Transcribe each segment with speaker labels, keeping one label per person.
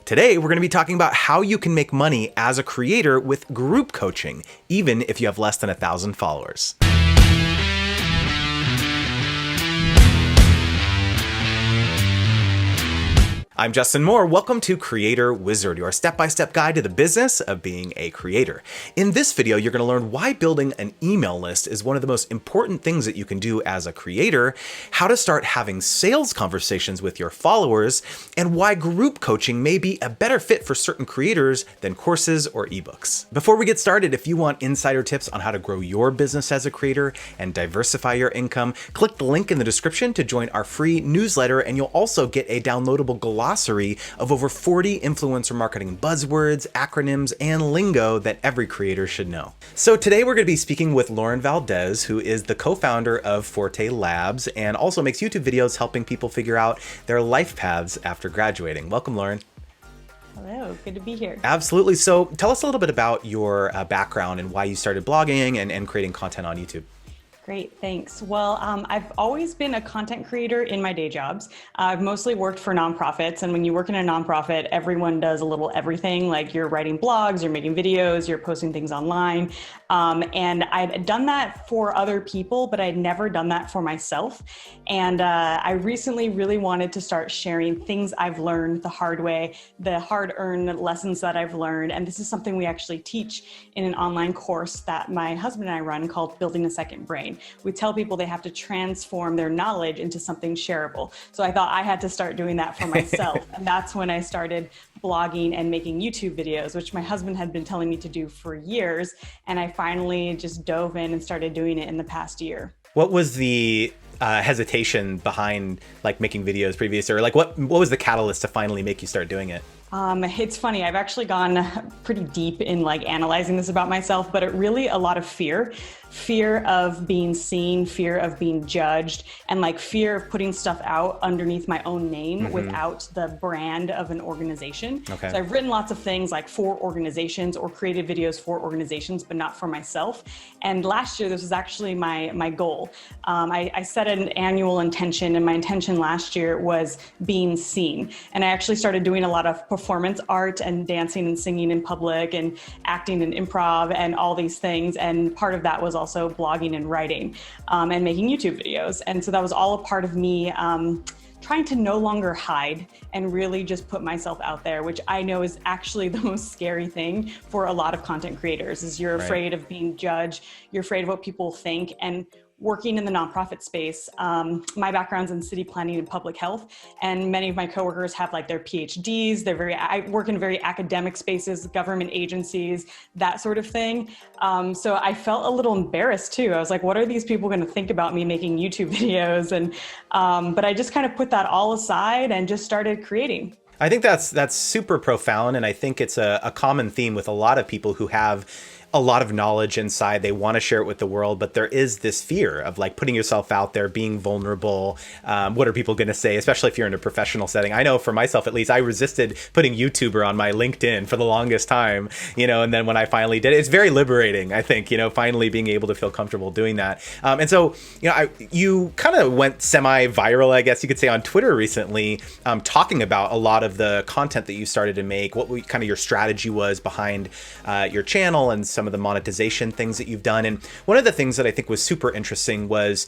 Speaker 1: Today, we're going to be talking about how you can make money as a creator with group coaching, even if you have less than 1,000 followers. I'm Justin Moore. Welcome to Creator Wizard, your step-by-step guide to the business of being a creator. In this video, you're going to learn why building an email list is one of the most important things that you can do as a creator, how to start having sales conversations with your followers, and why group coaching may be a better fit for certain creators than courses or ebooks. Before we get started, if you want insider tips on how to grow your business as a creator and diversify your income, click the link in the description to join our free newsletter, and you'll also get a downloadable glossary of over 40 influencer marketing buzzwords, acronyms, and lingo that every creator should know. So today we're going to be speaking with Lauren Valdez, who is the co-founder of Forte Labs and also makes YouTube videos helping people figure out their life paths after graduating. Welcome, Lauren.
Speaker 2: Hello, good to be here.
Speaker 1: Absolutely. So tell us a little bit about your background and why you started blogging and creating content on YouTube.
Speaker 2: Great, thanks. Well, I've always been a content creator in my day jobs. I've mostly worked for nonprofits, and when you work in a nonprofit, everyone does a little everything, like you're writing blogs, you're making videos, you're posting things online. And I'd done that for other people, but I'd never done that for myself. And I recently really wanted to start sharing things I've learned the hard way, the hard-earned lessons that I've learned. And this is something we actually teach in an online course that my husband and I run called Building a Second Brain. We tell people they have to transform their knowledge into something shareable. So I thought I had to start doing that for myself. And that's when I started blogging and making YouTube videos, which my husband had been telling me to do for years. And I finally just dove in and started doing it in the past year.
Speaker 1: What was the hesitation behind making videos previously, or what was the catalyst to finally make you start doing it?
Speaker 2: It's funny, I've actually gone pretty deep in analyzing this about myself, but it really a lot of fear of being seen, fear of being judged, and fear of putting stuff out underneath my own name without the brand of an organization.
Speaker 1: Okay.
Speaker 2: So I've written lots of things for organizations or created videos for organizations, but not for myself. And last year, this was actually my goal. I set an annual intention, and my intention last year was being seen. And I actually started doing a lot of performance art and dancing and singing in public and acting and improv and all these things. And part of that was also blogging and writing and making YouTube videos. And so that was all a part of me trying to no longer hide and really just put myself out there, which I know is actually the most scary thing for a lot of content creators, is you're afraid of being judged, you're afraid of what people think. And working in the nonprofit space, my background's in city planning and public health, and many of my coworkers have their PhDs. I work in very academic spaces, government agencies, that sort of thing. So I felt a little embarrassed too. I was like, what are these people going to think about me making YouTube videos? And but I just kind of put that all aside and just started creating.
Speaker 1: I think that's super profound, and I think it's a common theme with a lot of people who have a lot of knowledge inside. They want to share it with the world, but there is this fear of putting yourself out there, being vulnerable. What are people going to say, especially if you're in a professional setting? I know for myself, at least, I resisted putting YouTuber on my LinkedIn for the longest time, and then when I finally did it, it's very liberating, I think, finally being able to feel comfortable doing that. And so, you kind of went semi-viral, I guess you could say, on Twitter recently, talking about a lot of the content that you started to make, what kind of your strategy was behind your channel and some of the monetization things that you've done. And one of the things that I think was super interesting was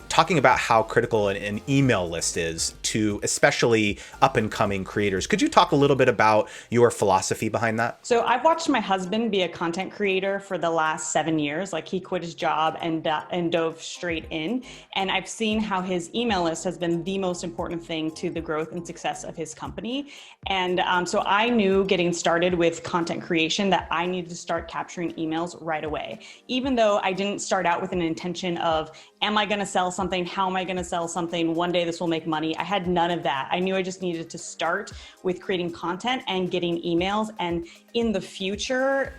Speaker 1: talking about how critical an email list is to especially up and coming creators. Could you talk a little bit about your philosophy behind that?
Speaker 2: So I've watched my husband be a content creator for the last 7 years. He quit his job and dove straight in. And I've seen how his email list has been the most important thing to the growth and success of his company. And so I knew getting started with content creation that I needed to start capturing emails right away. Even though I didn't start out with an intention of, am I going to sell something? How am I going to sell something? One day this will make money. I had none of that. I knew I just needed to start with creating content and getting emails. And in the future,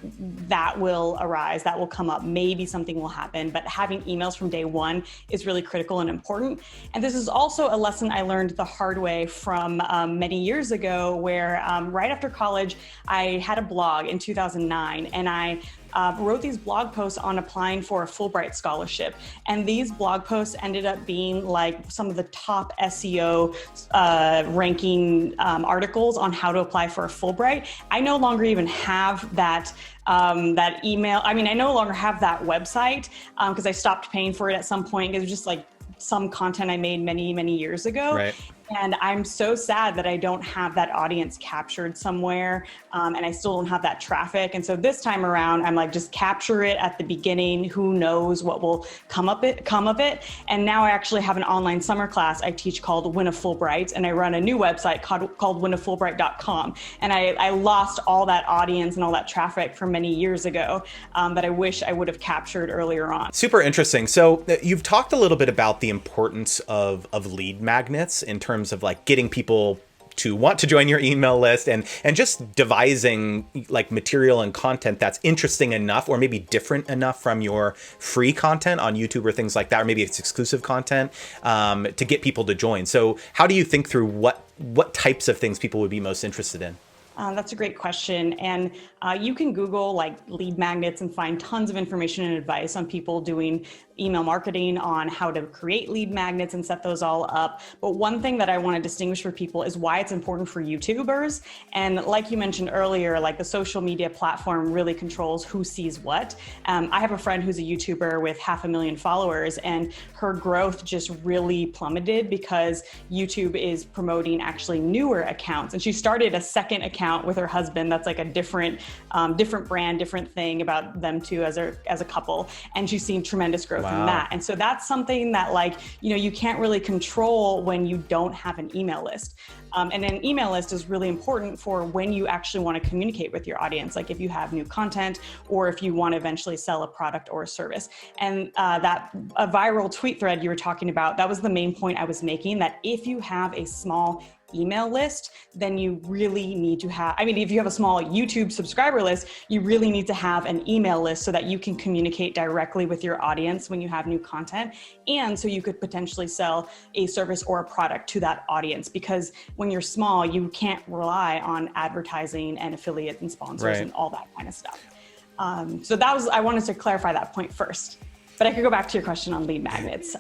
Speaker 2: that will arise, that will come up. Maybe something will happen, but having emails from day one is really critical and important. And this is also a lesson I learned the hard way from many years ago, where right after college, I had a blog in 2009, and I wrote these blog posts on applying for a Fulbright scholarship. And these blog posts ended up being like some of the top SEO ranking articles on how to apply for a Fulbright. I no longer even have that email. I mean, I no longer have that website because I stopped paying for it at some point. It was just like some content I made many, many years ago.
Speaker 1: Right.
Speaker 2: And I'm so sad that I don't have that audience captured somewhere, and I still don't have that traffic. And so this time around, I'm like, just capture it at the beginning. Who knows what will come of it? And now I actually have an online summer class I teach called Win a Fulbright, and I run a new website called winafulbright.com. And I lost all that audience and all that traffic from many years ago that I wish I would have captured earlier on.
Speaker 1: Super interesting. So you've talked a little bit about the importance of lead magnets in terms of like getting people to want to join your email list and just devising like material and content that's interesting enough or maybe different enough from your free content on YouTube or things like that, or maybe it's exclusive content to get people to join. So how do you think through what types of things people would be most interested in?
Speaker 2: That's a great question. And you can Google like lead magnets and find tons of information and advice on people doing email marketing, on how to create lead magnets and set those all up. But one thing that I want to distinguish for people is why it's important for YouTubers. And like you mentioned earlier, like the social media platform really controls who sees what. I have a friend who's a YouTuber with 500,000 followers, and her growth just really plummeted because YouTube is promoting actually newer accounts. And she started a second account with her husband that's like a different brand, different thing about them two as a couple. And she's seen tremendous growth in that. And so that's something that like, you can't really control when you don't have an email list. And an email list is really important for when you actually want to communicate with your audience, like if you have new content or if you want to eventually sell a product or a service. And a viral tweet thread you were talking about, that was the main point I was making, that if you have a small email list, then you really need to have, if you have a small YouTube subscriber list, you really need to have an email list so that you can communicate directly with your audience when you have new content. And so you could potentially sell a service or a product to that audience, because when you're small, you can't rely on advertising and affiliate and sponsors and all that kind of stuff. So I wanted to clarify that point first. But I could go back to your question on lead magnets.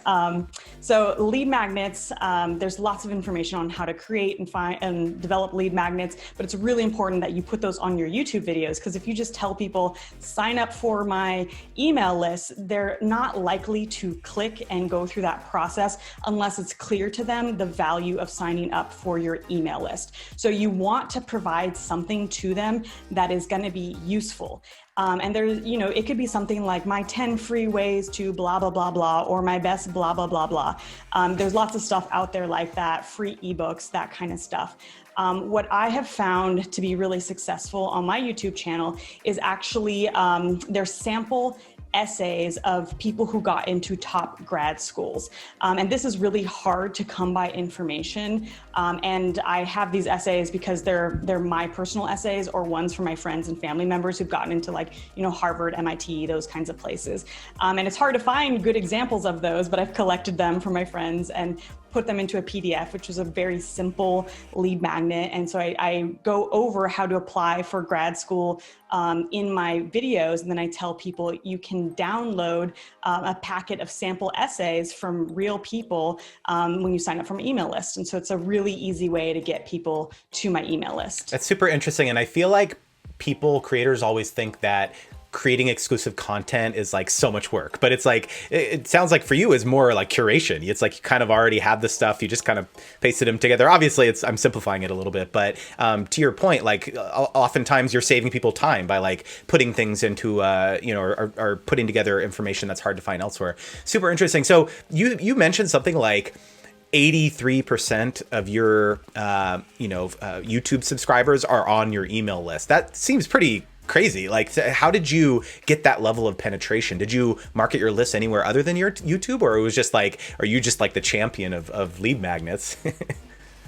Speaker 2: So lead magnets, there's lots of information on how to create and find and develop lead magnets, but it's really important that you put those on your YouTube videos, because if you just tell people, sign up for my email list, they're not likely to click and go through that process unless it's clear to them the value of signing up for your email list. So you want to provide something to them that is going to be useful. And there's, it could be something like my 10 free ways to blah, blah, blah, blah, or my best blah, blah, blah, blah. There's lots of stuff out there like that, free ebooks, that kind of stuff. What I have found to be really successful on my YouTube channel is actually there's sample essays of people who got into top grad schools. And this is really hard to come by information. And I have these essays because they're my personal essays or ones from my friends and family members who've gotten into Harvard, MIT, those kinds of places. And it's hard to find good examples of those, but I've collected them from my friends and put them into a PDF, which is a very simple lead magnet. And so I go over how to apply for grad school in my videos. And then I tell people you can download a packet of sample essays from real people when you sign up for my email list. And so it's a really easy way to get people to my email list.
Speaker 1: That's super interesting. And I feel like creators always think that creating exclusive content is like so much work, but it's like, it sounds like for you is more like curation. It's like you kind of already have the stuff, you just kind of pasted them together. Obviously I'm simplifying it a little bit, but to your point, like oftentimes you're saving people time by like putting things into, or putting together information that's hard to find elsewhere. Super interesting. So you mentioned something like 83% of your, YouTube subscribers are on your email list. That seems pretty crazy. Like, how did you get that level of penetration? Did you market your list anywhere other than your YouTube, or it was just like, are you just like the champion of lead magnets?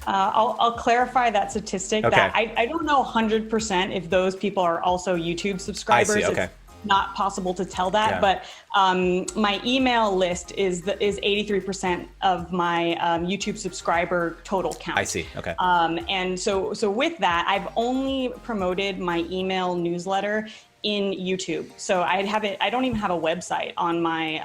Speaker 2: I'll clarify that statistic.
Speaker 1: Okay.
Speaker 2: That I don't know 100% if those people are also YouTube subscribers.
Speaker 1: I see. Okay.
Speaker 2: It's not possible to tell that, but My email list is 83% of my YouTube subscriber total count.
Speaker 1: I see. Okay.
Speaker 2: And so with that, I've only promoted my email newsletter in YouTube. So I don't even have a website on my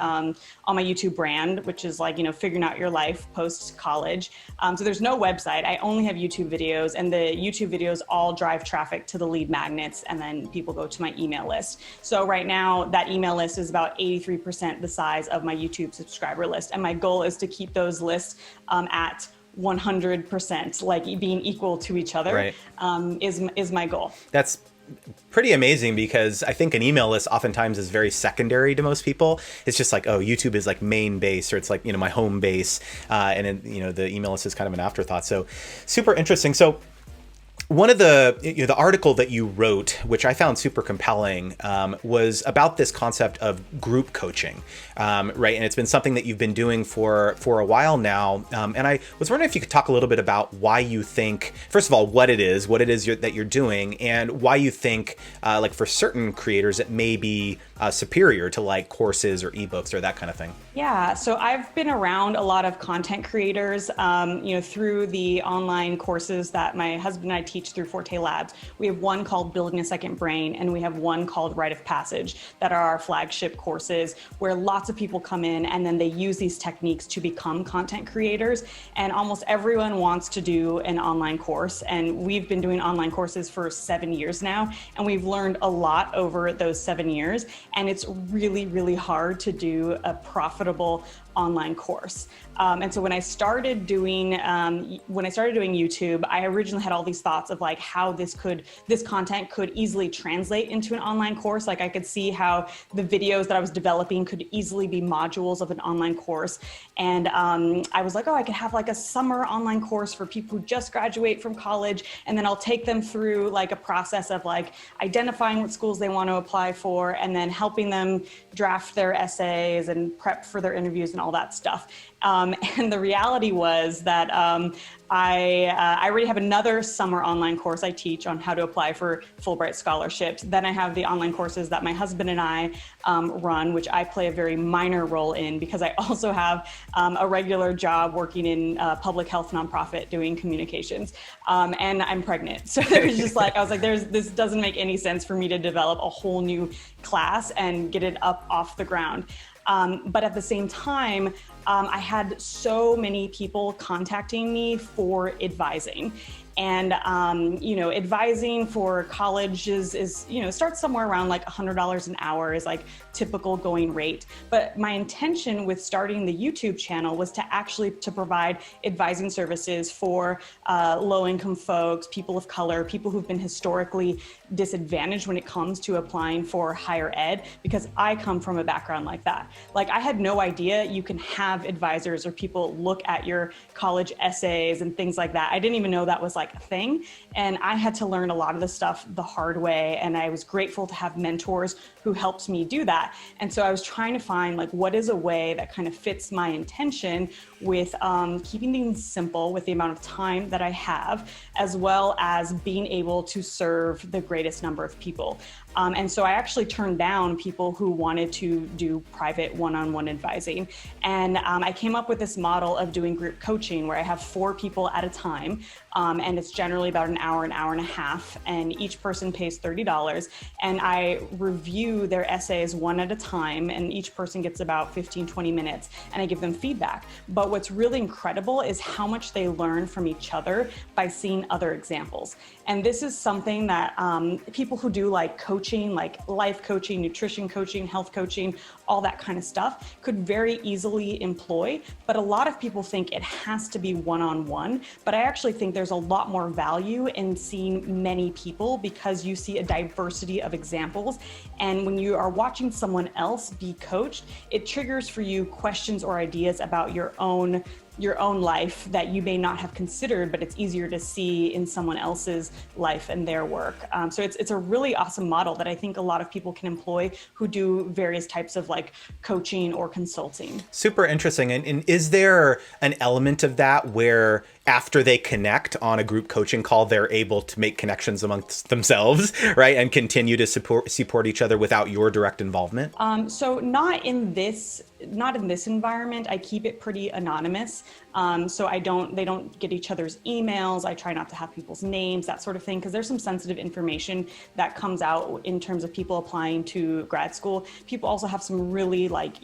Speaker 2: YouTube brand, which is like, figuring out your life post college. So there's no website. I only have YouTube videos, and the YouTube videos all drive traffic to the lead magnets, and then people go to my email list. So right now that email list is about 83% the size of my YouTube subscriber list. And my goal is to keep those lists at 100%, like being equal to each other.
Speaker 1: Right.
Speaker 2: Is my goal.
Speaker 1: That's pretty amazing, because I think an email list oftentimes is very secondary to most people. It's just like, oh, YouTube is like main base, or it's like, my home base. And then, the email list is kind of an afterthought. So super interesting. So one of the article that you wrote, which I found super compelling, was about this concept of group coaching, right? And it's been something that you've been doing for a while now. And I was wondering if you could talk a little bit about why you think, first of all, what it is that you're doing, and why you think, like for certain creators, it may be superior to like courses or ebooks or that kind of thing.
Speaker 2: Yeah, so I've been around a lot of content creators, through the online courses that my husband and I teach through Forte Labs. We have one called Building a Second Brain, and we have one called Rite of Passage, that are our flagship courses, where lots of people come in and then they use these techniques to become content creators. And almost everyone wants to do an online course. And we've been doing online courses for 7 years now, and we've learned a lot over those 7 years. And it's really, really hard to do a profitable online course. And so when I started doing YouTube, I originally had all these thoughts of like how this content could easily translate into an online course. Like I could see how the videos that I was developing could easily be modules of an online course. And I was like, oh, I could have like a summer online course for people who just graduate from college. And then I'll take them through like a process of like identifying what schools they want to apply for, and then helping them draft their essays and prep for their interviews and all that stuff. And the reality was that I already have another summer online course I teach on how to apply for Fulbright scholarships. Then I have the online courses that my husband and I run, which I play a very minor role in, because I also have a regular job working in public health nonprofit doing communications. And I'm pregnant. So it was just like, I was like, this doesn't make any sense for me to develop a whole new class and get it up off the ground. But at the same time, I had so many people contacting me for advising. And, advising for colleges is starts somewhere around like $100 an hour is like typical going rate. But my intention with starting the YouTube channel was to provide advising services for low-income folks, people of color, people who've been historically disadvantaged when it comes to applying for higher ed, because I come from a background like that. Like I had no idea you can have advisors or people look at your college essays and things like that. I didn't even know that was like a thing. And I had to learn a lot of this stuff the hard way. And I was grateful to have mentors who helped me do that. And so I was trying to find like, what is a way that kind of fits my intention with keeping things simple with the amount of time that I have, as well as being able to serve the greatest number of people. And so I actually turned down people who wanted to do private one-on-one advising. And I came up with this model of doing group coaching where I have 4 people at a time. And it's generally about an hour and a half. And each person pays $30. And I review their essays one at a time. And each person gets about 15, 20 minutes. And I give them feedback. But what's really incredible is how much they learn from each other by seeing other examples. And this is something that people who do like coaching, like life coaching, nutrition coaching, health coaching, all that kind of stuff could very easily employ. But a lot of people think it has to be one-on-one. But I actually think there's a lot more value in seeing many people, because you see a diversity of examples. And when you are watching someone else be coached, it triggers for you questions or ideas about your own life that you may not have considered, but it's easier to see in someone else's life and their work. So it's a really awesome model that I think a lot of people can employ who do various types of like coaching or consulting.
Speaker 1: Super interesting. And is there an element of that where after they connect on a group coaching call, they're able to make connections amongst themselves, right? And continue to support each other without your direct involvement?
Speaker 2: So not in this environment. I keep it pretty anonymous. So they don't get each other's emails. I try not to have people's names, that sort of thing, because there's some sensitive information that comes out in terms of people applying to grad school. People also have some really like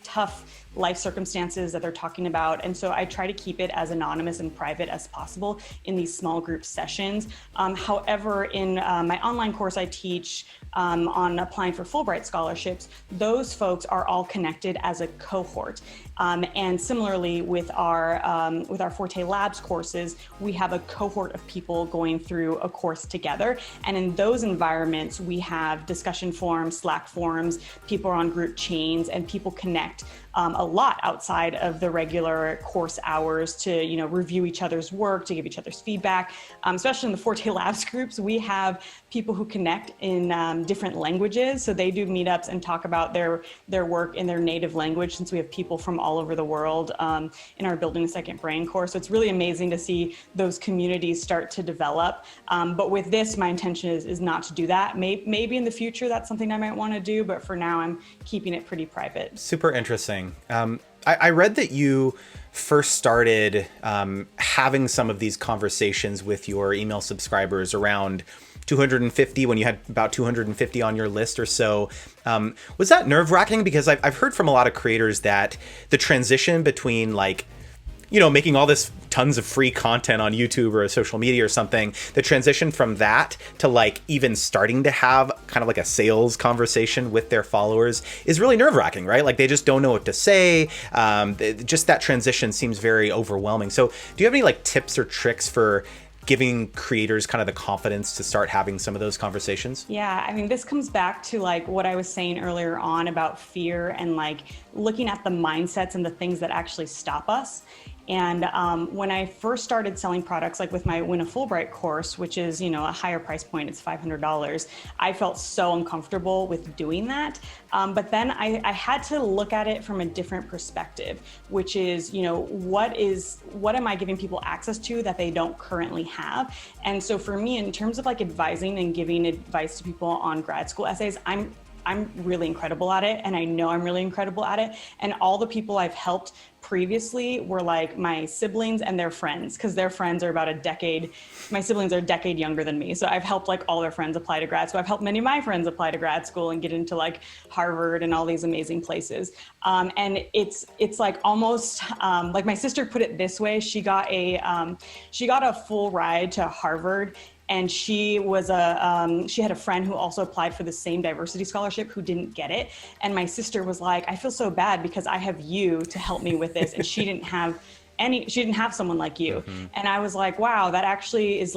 Speaker 2: tough life circumstances that they're talking about. And so I try to keep it as anonymous and private as possible in these small group sessions. However, in my online course I teach on applying for Fulbright scholarships, those folks are all connected as a cohort. And similarly with our Forte Labs courses, we have a cohort of people going through a course together. And in those environments, we have discussion forums, Slack forums, people are on group chains, and people connect a lot outside of the regular course hours to, review each other's work, to give each other's feedback. Especially in the Forte Labs groups, we have people who connect in different languages. So they do meetups and talk about their work in their native language, since we have people from all over the world in our Building a Second Brain course. So it's really amazing to see those communities start to develop. But with this, my intention is not to do that. Maybe in the future, that's something I might want to do, but for now, I'm keeping it pretty private.
Speaker 1: Super interesting. I read that you first started having some of these conversations with your email subscribers around 250, when you had about 250 on your list or so. Was that nerve-wracking? Because I've heard from a lot of creators that the transition between making all this tons of free content on YouTube or social media or something, the transition from that to even starting to have kind of like a sales conversation with their followers is really nerve-wracking, right? Like they just don't know what to say. Just that transition seems very overwhelming. So do you have any tips or tricks for giving creators kind of the confidence to start having some of those conversations?
Speaker 2: Yeah, I mean, this comes back to what I was saying earlier on about fear and looking at the mindsets and the things that actually stop us. And when I first started selling products, with my Win a Fulbright course, which is, a higher price point, it's $500, I felt so uncomfortable with doing that. But then I had to look at it from a different perspective, which is, what am I giving people access to that they don't currently have? And so for me, in terms of advising and giving advice to people on grad school essays, I'm really incredible at it, and I know I'm really incredible at it. And all the people I've helped previously were my siblings and their friends, because their friends are about a decade. My siblings are a decade younger than me. So I've helped all their friends apply to grad school. I've helped many of my friends apply to grad school and get into Harvard and all these amazing places. And it's almost my sister put it this way. She got a full ride to Harvard. And she had a friend who also applied for the same diversity scholarship who didn't get it. And my sister was like, I feel so bad because I have you to help me with this. And she didn't have someone like you. Mm-hmm. And I was like, wow, that actually is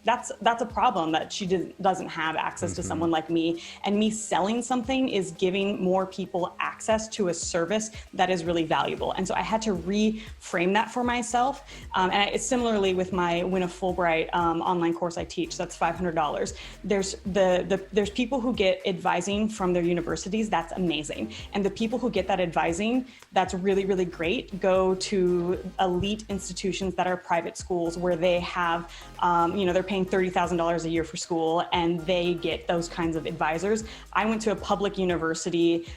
Speaker 2: that's a problem, that she doesn't have access mm-hmm. to someone like me. And me selling something is giving more people access to a service that is really valuable. And so I had to reframe that for myself. It's similarly with my Win a Fulbright online course I teach. So that's $500. There's people who get advising from their universities. That's amazing. And the people who get that advising, that's really, really great, go to elite institutions that are private schools where they have, they're paying $30,000 a year for school, and they get those kinds of advisors. I went to a public university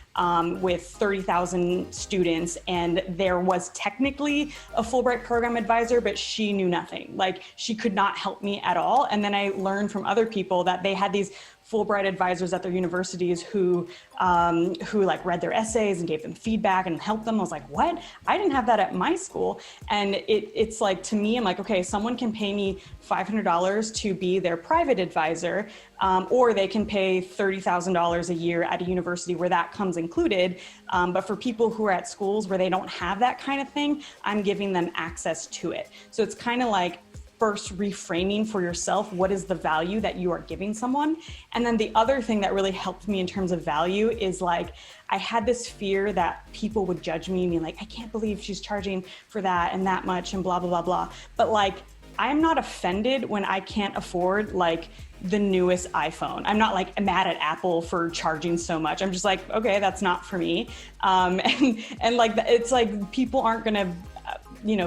Speaker 2: with 30,000 students, and there was technically a Fulbright program advisor, but she knew nothing. She could not help me at all. And then I learned from other people that they had these Fulbright advisors at their universities who read their essays and gave them feedback and helped them. I was like, what? I didn't have that at my school. And it's to me, I'm like, okay, someone can pay me $500 to be their private advisor, or they can pay $30,000 a year at a university where that comes included. But for people who are at schools where they don't have that kind of thing, I'm giving them access to it. So it's kind of first reframing for yourself, what is the value that you are giving someone? And then the other thing that really helped me in terms of value is I had this fear that people would judge me and be like, I can't believe she's charging for that and that much and blah, blah, blah, blah. But I'm not offended when I can't afford the newest iPhone. I'm not mad at Apple for charging so much. I'm just okay, that's not for me. It's people aren't gonna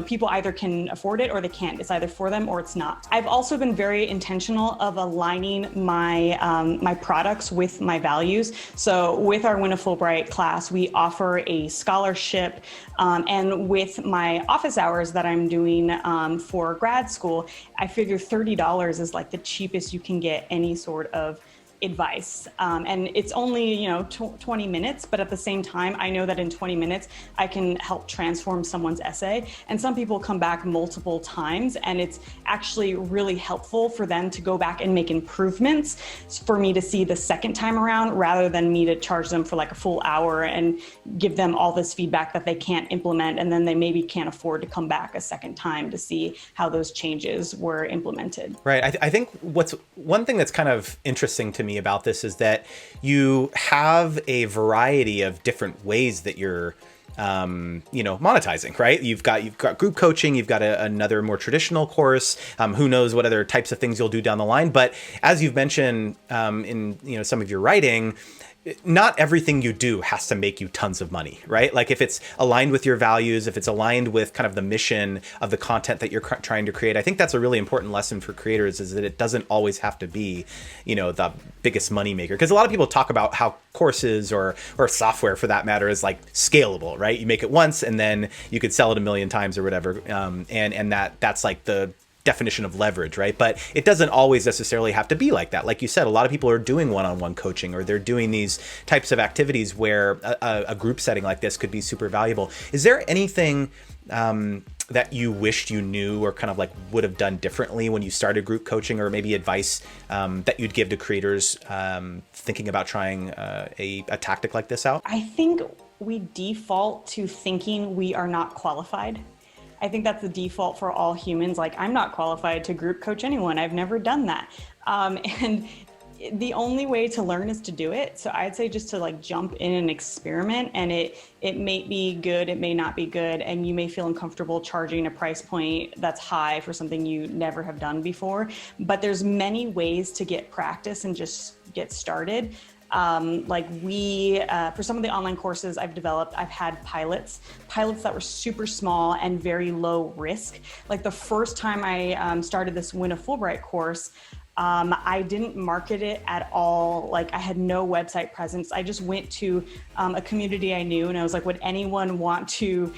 Speaker 2: people either can afford it or they can't. It's either for them or it's not. I've also been very intentional of aligning my products with my values. So with our Win a Fulbright class, we offer a scholarship, and with my office hours that I'm doing for grad school, I figure $30 is like the cheapest you can get any sort of advice. And it's only, 20 minutes, but at the same time, I know that in 20 minutes, I can help transform someone's essay. And some people come back multiple times, and it's actually really helpful for them to go back and make improvements for me to see the second time around, rather than me to charge them for like a full hour and give them all this feedback that they can't implement. And then they maybe can't afford to come back a second time to see how those changes were implemented.
Speaker 1: Right. I think what's one thing that's kind of interesting to me about this is that you have a variety of different ways that you're monetizing, right? You've got group coaching, you've got another more traditional course. Who knows what other types of things you'll do down the line. But as you've mentioned in some of your writing, not everything you do has to make you tons of money, right? Like if it's aligned with your values, if it's aligned with kind of the mission of the content that you're trying to create, I think that's a really important lesson for creators, is that it doesn't always have to be, the biggest money maker. Because a lot of people talk about how courses or software for that matter is like scalable, right? You make it once and then you could sell it a million times or whatever. And that's like the definition of leverage, right? But it doesn't always necessarily have to be like that. Like you said, a lot of people are doing one-on-one coaching, or they're doing these types of activities where a group setting like this could be super valuable. Is there anything that you wished you knew, or kind of like would have done differently when you started group coaching, or maybe advice that you'd give to creators thinking about trying a tactic like this out?
Speaker 2: I think we default to thinking we are not qualified. I think that's the default for all humans. Like, I'm not qualified to group coach anyone. I've never done that. And the only way to learn is to do it. So I'd say just to like jump in and experiment, and it may be good, it may not be good, and you may feel uncomfortable charging a price point that's high for something you never have done before. But there's many ways to get practice and just get started. For some of the online courses I've developed, I've had pilots that were super small and very low risk. Like the first time I started this Win a Fulbright course, I didn't market it at all. Like, I had no website presence. I just went to a community I knew, and I was like, would anyone want to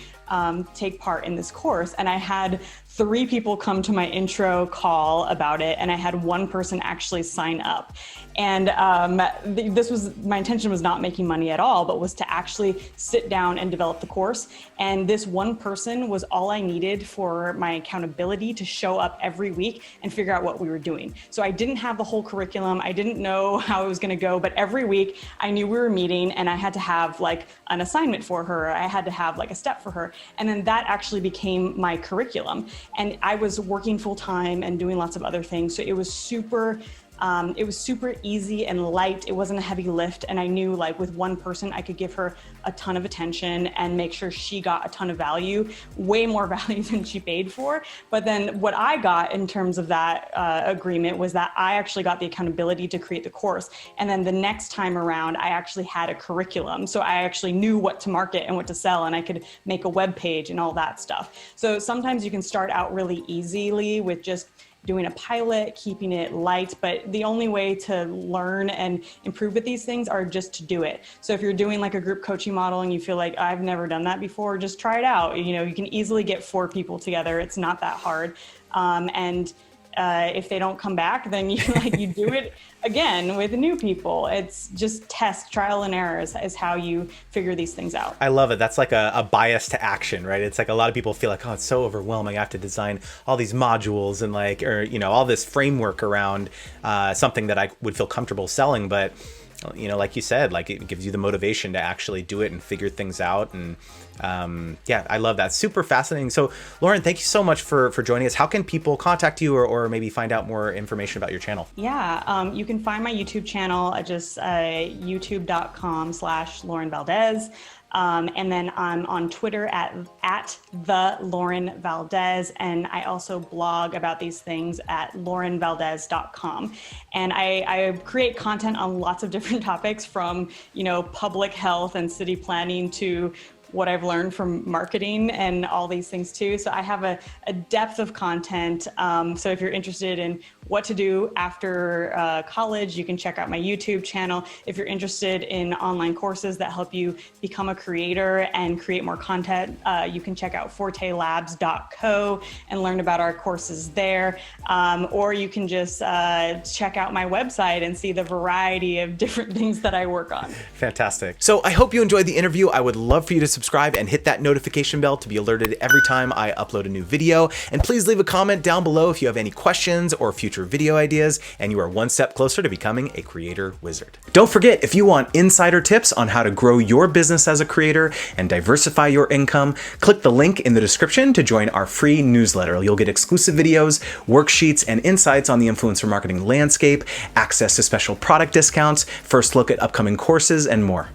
Speaker 2: take part in this course? And I had 3 people come to my intro call about it, and I had 1 person actually sign up. And my intention was not making money at all, but was to actually sit down and develop the course. And this 1 person was all I needed for my accountability to show up every week and figure out what we were doing. So I didn't have the whole curriculum. I didn't know how it was going to go, but every week I knew we were meeting, and I had to have like an assignment for her. I had to have like a step for her. And then that actually became my curriculum. And I was working full time and doing lots of other things. So it was super easy and light. It wasn't a heavy lift. And I knew like with 1 person, I could give her a ton of attention and make sure she got a ton of value, way more value than she paid for. But then what I got in terms of that agreement was that I actually got the accountability to create the course. And then the next time around, I actually had a curriculum. So I actually knew what to market and what to sell, and I could make a web page and all that stuff. So sometimes you can start out really easily with just doing a pilot, keeping it light, but the only way to learn and improve with these things are just to do it. So if you're doing like a group coaching model and you feel like I've never done that before, just try it out. You can easily get 4 people together. It's not that hard. If they don't come back, then you do it again with new people. It's just trial and error is how you figure these things out.
Speaker 1: I love it. That's like a bias to action, right? It's like a lot of people feel like, oh, it's so overwhelming. I have to design all these modules and all this framework around something that I would feel comfortable selling. But like you said, like it gives you the motivation to actually do it and figure things out. And I love that. Super fascinating. So Lauren, thank you so much for joining us. How can people contact you or maybe find out more information about your channel?
Speaker 2: Yeah, you can find my YouTube channel at just youtube.com/Lauren Valdez. And then I'm on Twitter at the Lauren Valdez. And I also blog about these things at laurenvaldez.com. And I create content on lots of different topics, from, public health and city planning to what I've learned from marketing and all these things too. So I have a depth of content. So if you're interested in what to do after college, you can check out my YouTube channel. If you're interested in online courses that help you become a creator and create more content, you can check out fortelabs.co and learn about our courses there. Or you can just check out my website and see the variety of different things that I work on.
Speaker 1: Fantastic. So I hope you enjoyed the interview. I would love for you to subscribe and hit that notification bell to be alerted every time I upload a new video. And please leave a comment down below if you have any questions or future video ideas, and you are one step closer to becoming a creator wizard. Don't forget, if you want insider tips on how to grow your business as a creator and diversify your income, click the link in the description to join our free newsletter. You'll get exclusive videos, worksheets, and insights on the influencer marketing landscape, access to special product discounts, first look at upcoming courses, and more.